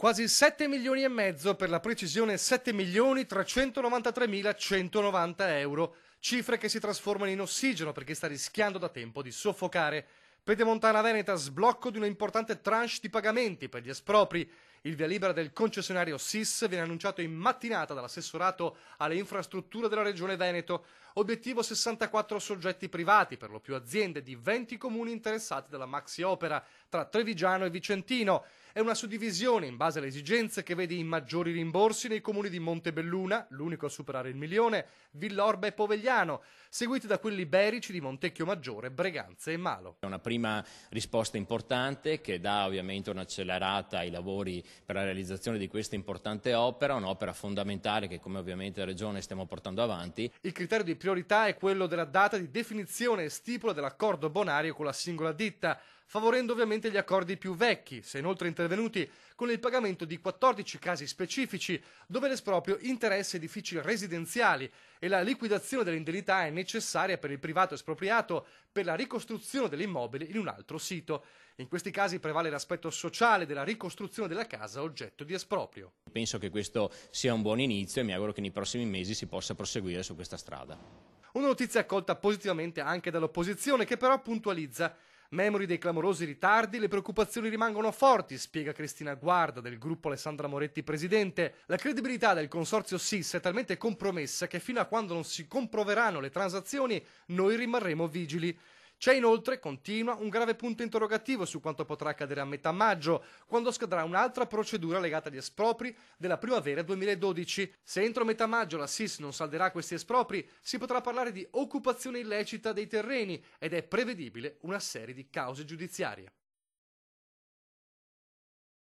Quasi 7 milioni e mezzo, per la precisione 7.393.190 euro, cifre che si trasformano in ossigeno per chi sta rischiando da tempo di soffocare. Pedemontana Veneta, sblocco di una importante tranche di pagamenti per gli espropri. Il via libera del concessionario SIS viene annunciato in mattinata dall'assessorato alle infrastrutture della Regione Veneto. Obiettivo 64 soggetti privati, per lo più aziende di 20 comuni interessati dalla maxi opera, tra Trevigiano e Vicentino. È una suddivisione in base alle esigenze che vede i maggiori rimborsi nei comuni di Montebelluna, l'unico a superare il milione, Villorba e Povegliano, seguiti da quelli iberici di Montecchio Maggiore, Breganze e Malo. È una prima risposta importante che dà ovviamente un'accelerata ai lavori per la realizzazione di questa importante opera, un'opera fondamentale che come ovviamente la Regione stiamo portando avanti. Il criterio di priorità è quello della data di definizione e stipula dell'accordo bonario con la singola ditta, favorendo ovviamente gli accordi più vecchi, se inoltre intervenuti con il pagamento di 14 casi specifici dove l'esproprio interessa edifici residenziali e la liquidazione dell'indennità è necessaria per il privato espropriato per la ricostruzione dell'immobile in un altro sito. In questi casi prevale l'aspetto sociale della ricostruzione della casa oggetto di esproprio. Penso che questo sia un buon inizio e mi auguro che nei prossimi mesi si possa proseguire su questa strada. Una notizia accolta positivamente anche dall'opposizione, che però puntualizza: memori dei clamorosi ritardi, le preoccupazioni rimangono forti, spiega Cristina Guarda del gruppo Alessandra Moretti presidente. La credibilità del consorzio SIS è talmente compromessa che fino a quando non si comproveranno le transazioni noi rimarremo vigili. C'è inoltre, continua, un grave punto interrogativo su quanto potrà accadere a metà maggio, quando scadrà un'altra procedura legata agli espropri della primavera 2012. Se entro metà maggio la SIS non salderà questi espropri, si potrà parlare di occupazione illecita dei terreni ed è prevedibile una serie di cause giudiziarie.